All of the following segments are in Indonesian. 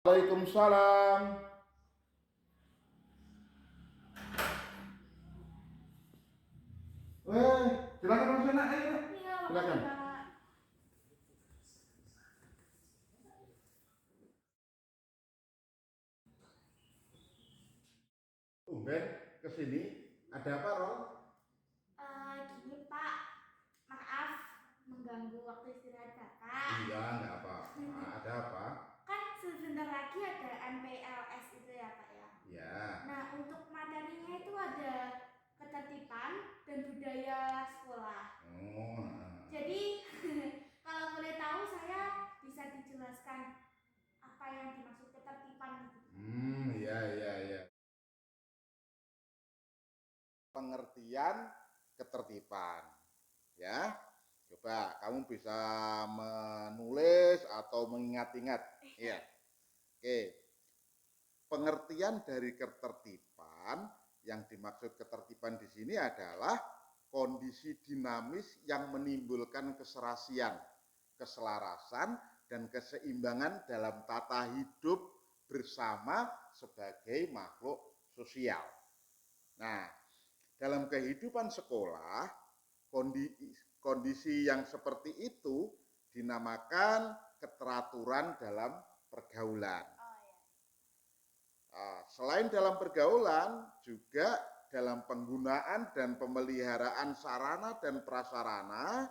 Waalaikumsalam. Silakan Mas Yana, ayo. Iya, Silakan. makasih Kak. Tumben ke sini. Ada apa, Rol? Gini Pak, maaf mengganggu waktu istirahat Kakak. Iya, nggak apa-apa. Ada apa? Kan sebentar lagi ada MPLS itu ya Pak ya. Ya. Nah, untuk materinya itu ada ketertiban dan budaya sekolah. Oh. Jadi kalau boleh tahu saya bisa dijelaskan apa yang dimaksud ketertiban itu. Iya, iya, iya. Pengertian ketertiban. Ya. Coba kamu bisa menulis atau mengingat-ingat. Iya. Oke. Pengertian dari ketertiban, yang dimaksud ketertiban di sini adalah kondisi dinamis yang menimbulkan keserasian, keselarasan, dan keseimbangan dalam tata hidup bersama sebagai makhluk sosial. Nah, dalam kehidupan sekolah, kondisi yang seperti itu dinamakan keteraturan dalam pergaulan. Selain dalam pergaulan, juga dalam penggunaan dan pemeliharaan sarana dan prasarana,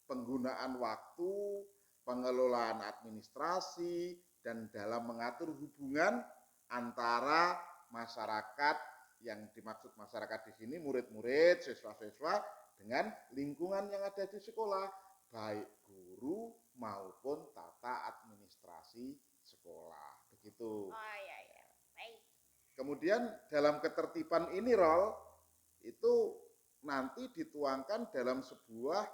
penggunaan waktu, pengelolaan administrasi, dan dalam mengatur hubungan antara masyarakat, yang dimaksud masyarakat di sini murid-murid, siswa-siswa, dengan lingkungan yang ada di sekolah, baik guru maupun tata administrasi sekolah. Begitu. Oh iya iya, baik. Kemudian dalam ketertiban ini, Rol, itu nanti dituangkan dalam sebuah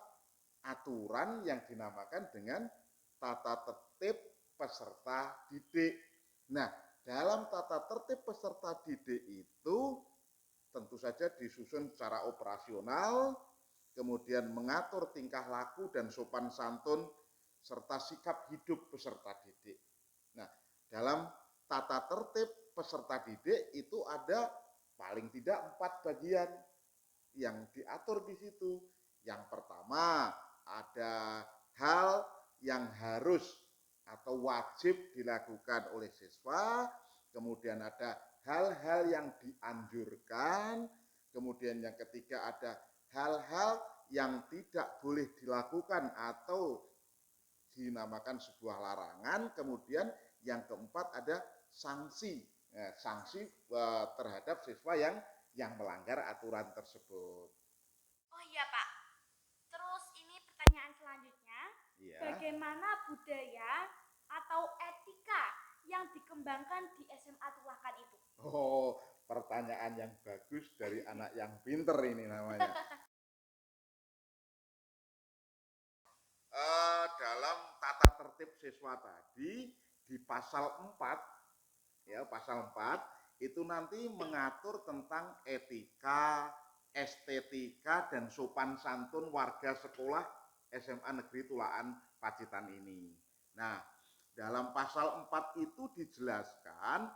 aturan yang dinamakan dengan tata tertib peserta didik. Nah, dalam tata tertib peserta didik itu tentu saja disusun secara operasional, kemudian mengatur tingkah laku dan sopan santun serta sikap hidup peserta didik. Nah, dalam tata tertib peserta didik itu ada paling tidak 4 bagian yang diatur di situ. Yang pertama, ada hal yang harus atau wajib dilakukan oleh siswa, kemudian ada hal-hal yang dianjurkan, kemudian yang ketiga ada hal-hal yang tidak boleh dilakukan atau dinamakan sebuah larangan, kemudian yang keempat ada sanksi, sanksi terhadap siswa yang melanggar aturan tersebut. Oh iya Pak, terus ini pertanyaan selanjutnya, Iya. bagaimana budaya atau etika yang dikembangkan di SMA Tulakan itu? Oh, pertanyaan yang bagus dari anak yang pinter ini namanya. Dalam tata tertib siswa tadi di pasal 4, ya, pasal 4 itu nanti mengatur tentang etika, estetika, dan sopan santun warga sekolah SMA Negeri Tulaan Pacitan ini. Nah, dalam pasal 4 itu dijelaskan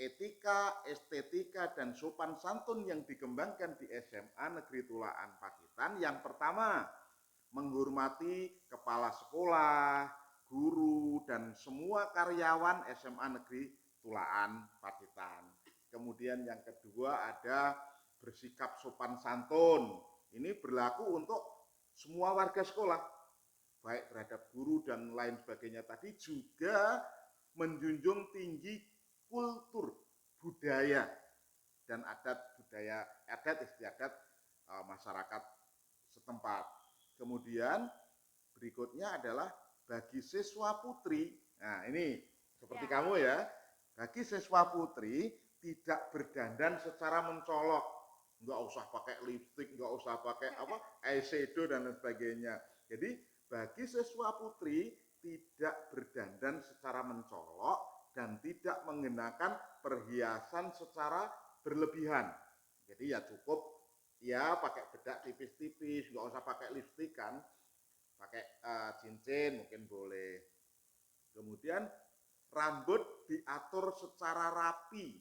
etika, estetika, dan sopan santun yang dikembangkan di SMA Negeri Tulaan Pacitan. Yang pertama, menghormati kepala sekolah, guru, dan semua karyawan SMA Negeri Tulaan Pacitan. Kemudian yang kedua ada bersikap sopan santun. Ini berlaku untuk semua warga sekolah, baik terhadap guru dan lain sebagainya tadi, juga menjunjung tinggi kultur budaya dan adat istiadat masyarakat setempat. Kemudian berikutnya adalah bagi siswa putri. Nah, ini seperti Ya. kamu ya. Bagi siswa putri tidak berdandan secara mencolok. Enggak usah pakai lipstik, enggak usah pakai eyeshadow dan lain sebagainya. Jadi bagi siswa putri tidak berdandan secara mencolok dan tidak mengenakan perhiasan secara berlebihan. Jadi ya cukup ya pakai bedak tipis-tipis, nggak usah pakai lipstik kan, pakai cincin mungkin boleh. Kemudian rambut diatur secara rapi,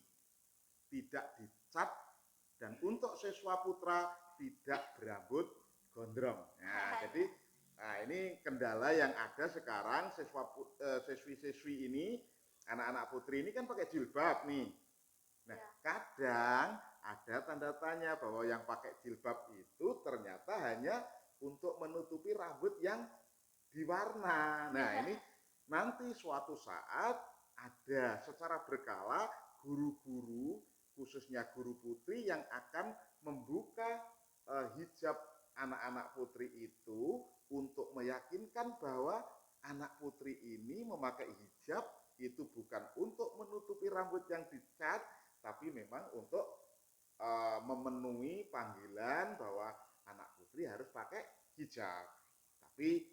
tidak dicat, dan untuk siswa putra tidak berambut gondrong. Nah, jadi ini kendala yang ada sekarang siswi-siswi ini, anak-anak putri ini kan pakai jilbab nih. Nah, kadang ada tanda tanya bahwa yang pakai jilbab itu ternyata hanya untuk menutupi rambut yang diwarna. Nah, ini nanti suatu saat ada secara berkala guru-guru, khususnya guru putri yang akan membuka hijab anak-anak putri itu untuk meyakinkan bahwa anak putri ini memakai hijab itu bukan untuk menutupi rambut yang dicat, tapi memang untuk memenuhi panggilan bahwa anak putri harus pakai hijab. Tapi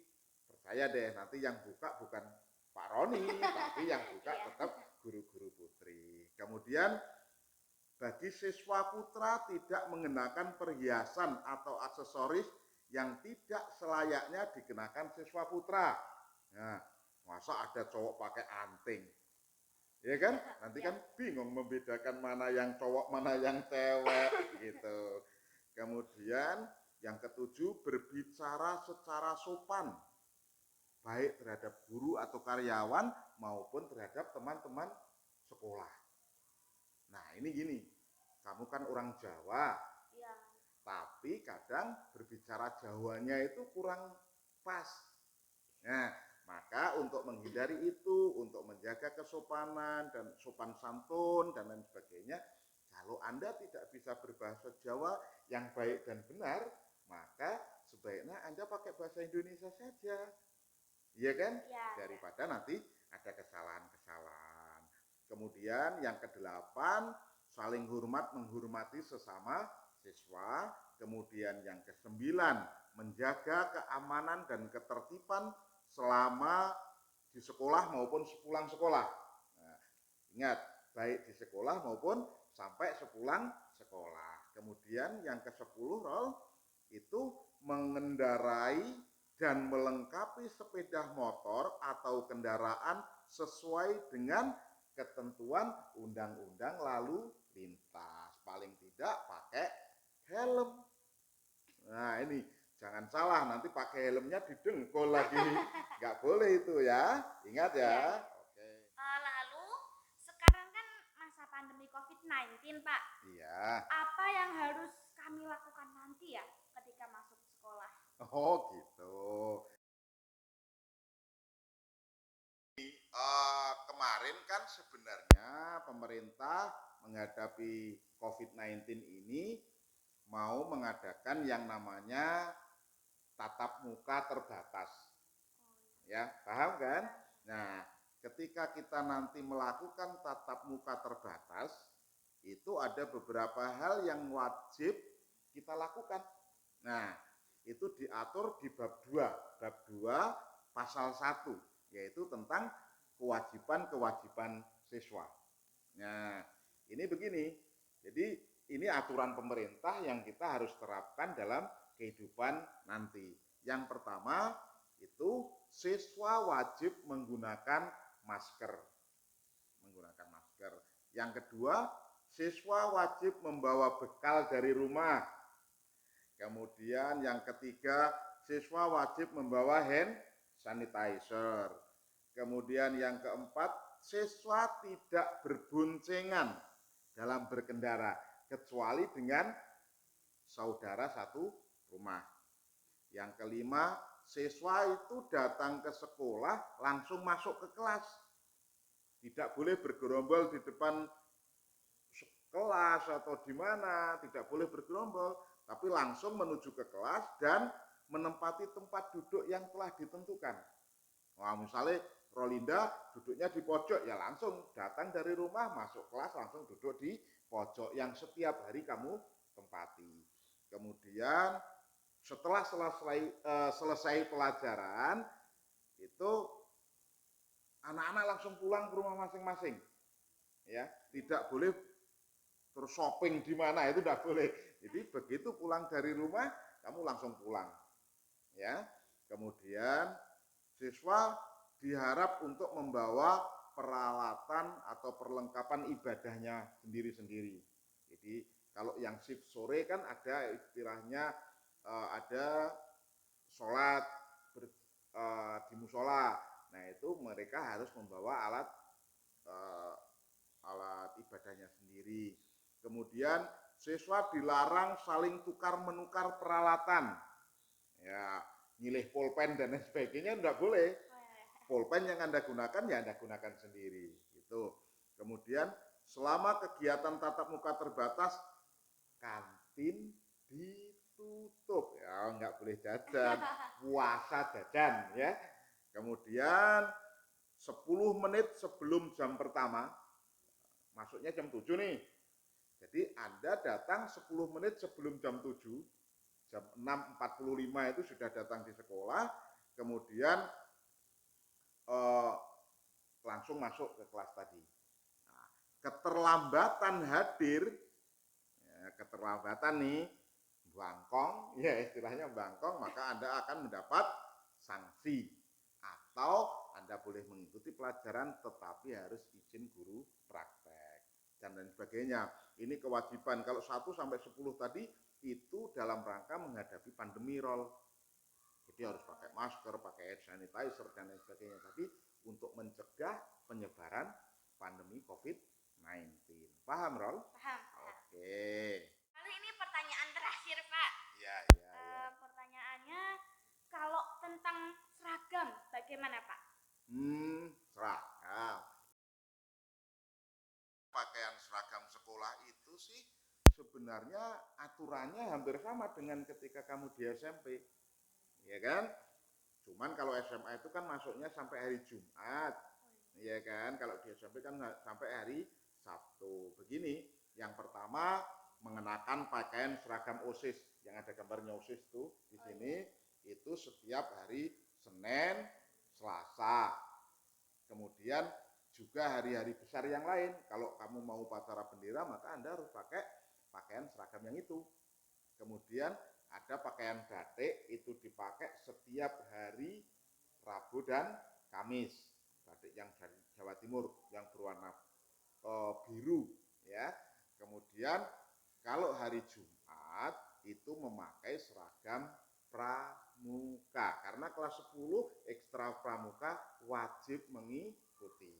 percaya deh, nanti yang buka bukan Pak Roni, tapi yang buka tetap guru-guru putri. Kemudian bagi siswa putra tidak mengenakan perhiasan atau aksesoris yang tidak selayaknya dikenakan siswa putra. Nah, masa ada cowok pakai anting? Ya kan? Nanti kan bingung membedakan mana yang cowok, mana yang cewek gitu. Kemudian yang ketujuh, berbicara secara sopan, baik terhadap guru atau karyawan maupun terhadap teman-teman sekolah. Nah, ini gini, kamu kan orang Jawa, tapi kadang berbicara Jawanya itu kurang pas. Nah, maka untuk menghindari itu, untuk menjaga kesopanan dan sopan santun dan lain sebagainya, kalau Anda tidak bisa berbahasa Jawa yang baik dan benar, maka sebaiknya Anda pakai bahasa Indonesia saja. Iya kan? Daripada nanti ada kesalahan-kesalahan. Kemudian yang kedelapan, saling hormat menghormati sesama siswa. Kemudian yang kesembilan, menjaga keamanan dan ketertiban selama di sekolah maupun sepulang sekolah. Nah, ingat, baik di sekolah maupun sampai sepulang sekolah. Kemudian yang ke-10, Rol, itu mengendarai dan melengkapi sepeda motor atau kendaraan sesuai dengan ketentuan undang-undang lalu lintas. Paling tidak pakai helm. Nah, ini jangan salah, nanti pakai helmnya didengkul lagi. Nggak boleh itu ya. Ingat ya. Oke. Lalu sekarang kan masa pandemi COVID-19, Pak. Iya. Apa yang harus kami lakukan nanti ya ketika masuk sekolah? Oh, gitu. Kemarin kan sebenarnya pemerintah menghadapi COVID-19 ini mau mengadakan yang namanya tatap muka terbatas. Ya, paham kan? Nah, ketika kita nanti melakukan tatap muka terbatas, itu ada beberapa hal yang wajib kita lakukan. Nah, itu diatur di bab 2, pasal 1, yaitu tentang kewajiban-kewajiban siswa. Nah, ini begini. Jadi ini aturan pemerintah yang kita harus terapkan dalam kehidupan nanti. Yang pertama itu siswa wajib menggunakan masker. Yang kedua, siswa wajib membawa bekal dari rumah. Kemudian yang ketiga, siswa wajib membawa hand sanitizer. Kemudian yang keempat, siswa tidak berboncengan dalam berkendara kecuali dengan saudara satu rumah. Yang kelima, siswa itu datang ke sekolah langsung masuk ke kelas. Tidak boleh bergerombol di depan kelas atau di mana, tidak boleh bergerombol, tapi langsung menuju ke kelas dan menempati tempat duduk yang telah ditentukan. Wah, misalnya Rolinda duduknya di pojok, ya langsung datang dari rumah, masuk kelas, langsung duduk di pojok yang setiap hari kamu tempati. Kemudian setelah selesai pelajaran, itu anak-anak langsung pulang ke rumah masing-masing. Ya, tidak boleh terus shopping di mana, itu tidak boleh. Jadi begitu pulang dari rumah, kamu langsung pulang. Ya, kemudian siswa diharap untuk membawa peralatan atau perlengkapan ibadahnya sendiri-sendiri. Jadi kalau yang shift sore kan ada istilahnya ada sholat di musola. Nah itu mereka harus membawa uh, alat ibadahnya sendiri. Kemudian siswa dilarang saling tukar menukar peralatan. Ya, milih pulpen dan lain sebagainya enggak boleh. Pulpen yang Anda gunakan ya Anda gunakan sendiri gitu. Kemudian selama kegiatan tatap muka terbatas, kantin ditutup ya, enggak boleh jajan, puasa jajan ya. Kemudian 10 menit sebelum jam pertama, masuknya jam 7 nih. Jadi Anda datang 10 menit sebelum jam 7, jam 6.45 itu sudah datang di sekolah, kemudian langsung masuk ke kelas tadi. Nah, keterlambatan hadir, ya, keterlambatan nih, bangkong, ya istilahnya bangkong, maka Anda akan mendapat sanksi. Atau Anda boleh mengikuti pelajaran tetapi harus izin guru praktek dan lain sebagainya. Ini kewajiban. Kalau 1 sampai 10 tadi itu dalam rangka menghadapi pandemi, Rol. Jadi harus pakai masker, pakai hand sanitizer dan lain sebagainya. Tapi untuk mencegah penyebaran pandemi COVID-19. Paham, Rol? Paham. Oke. Lalu ini pertanyaan terakhir, Pak. Ya. Pertanyaannya, kalau tentang seragam, bagaimana, Pak? Seragam. Pakaian seragam sekolah itu sih sebenarnya aturannya hampir sama dengan ketika kamu di SMP. Ya kan? Cuman kalau SMA itu kan masuknya sampai hari Jumat. Ya kan? Kalau di SMP kan sampai hari Sabtu. Begini, yang pertama mengenakan pakaian seragam OSIS yang ada gambarnya OSIS tuh di sini itu setiap hari Senin, Selasa. Kemudian juga hari-hari besar yang lain. Kalau kamu mau upacara bendera maka Anda harus pakai pakaian seragam yang itu. Kemudian ada pakaian batik itu dipakai setiap hari Rabu dan Kamis. Batik yang dari Jawa Timur yang berwarna biru ya. Kemudian kalau hari Jumat itu memakai seragam pramuka karena kelas 10 ekstra pramuka wajib mengikuti.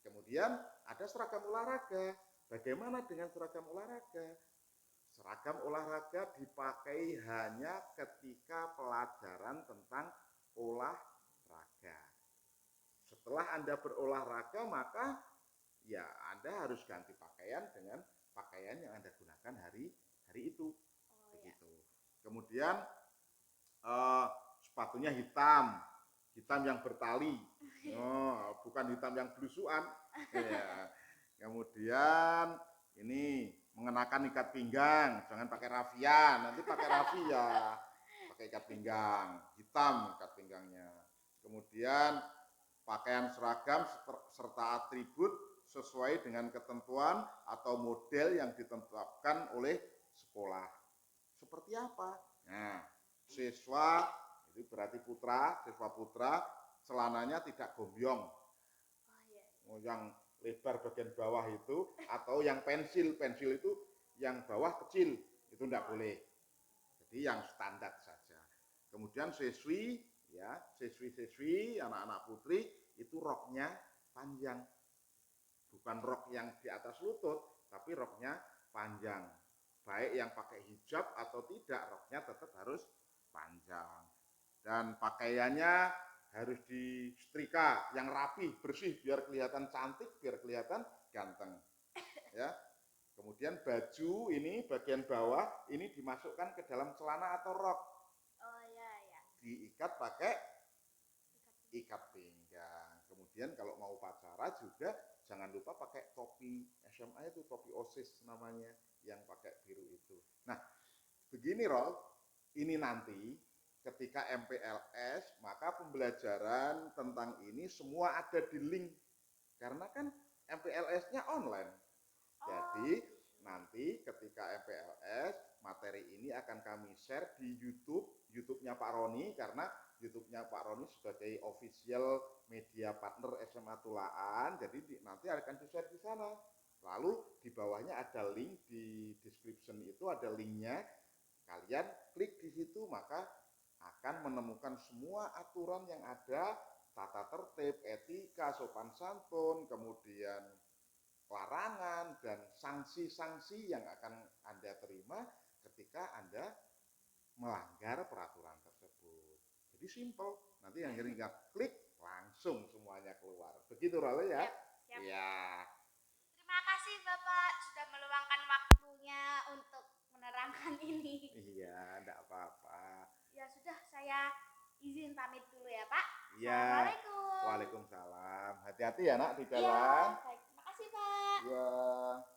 Kemudian ada seragam olahraga. Bagaimana dengan seragam olahraga? Seragam olahraga dipakai hanya ketika pelajaran tentang olahraga. Setelah Anda berolahraga maka ya Anda harus ganti pakaian dengan pakaian yang Anda gunakan hari itu. Begitu. Kemudian sepatunya hitam yang bertali, bukan hitam yang blusuan. Ya. Kemudian ini mengenakan ikat pinggang, jangan pakai rafia, nanti pakai rafia, pakai ikat pinggang, hitam ikat pinggangnya. Kemudian pakaian seragam serta atribut sesuai dengan ketentuan atau model yang ditetapkan oleh sekolah. Seperti apa? Nah, siswa itu berarti siswa putra, celananya tidak gombyong. Yang lebar bagian bawah itu atau yang pensil itu yang bawah kecil itu tidak boleh. Jadi yang standar saja. Kemudian siswi anak-anak putri itu roknya panjang, bukan rok yang di atas lutut tapi roknya panjang. Baik yang pakai hijab atau tidak, roknya tetap harus panjang dan pakaiannya harus disetrika yang rapi, bersih biar kelihatan cantik, biar kelihatan ganteng. Ya. Kemudian baju ini bagian bawah ini dimasukkan ke dalam celana atau rok. Diikat pakai ikat pinggang. Kemudian kalau mau upacara juga jangan lupa pakai topi SMA itu, topi OSIS namanya yang pakai biru itu. Nah, begini Rol, ini nanti ketika MPLS, maka pembelajaran tentang ini semua ada di link. Karena kan MPLS-nya online. Jadi nanti ketika MPLS, materi ini akan kami share di YouTube YouTube-nya Pak Roni, karena YouTube-nya Pak Roni sebagai official media partner SMA Tulaan, jadi nanti akan di-share di sana. Lalu di bawahnya ada link, di description itu ada linknya, kalian klik di situ maka akan menemukan semua aturan yang ada, tata tertib, etika, sopan santun, kemudian larangan dan sanksi-sanksi yang akan Anda terima ketika Anda melanggar peraturan tersebut. Jadi simple, nanti yang tinggal klik langsung semuanya keluar. Begitu Rale ya? Siap. Ya. Terima kasih Bapak sudah meluangkan waktunya untuk menerangkan ini. Iya, enggak apa-apa. Ya sudah, saya izin pamit dulu ya Pak. Iya. Assalamualaikum. Waalaikumsalam. Hati-hati ya nak di Iya, jalan. baik. Terima kasih Pak. Iya.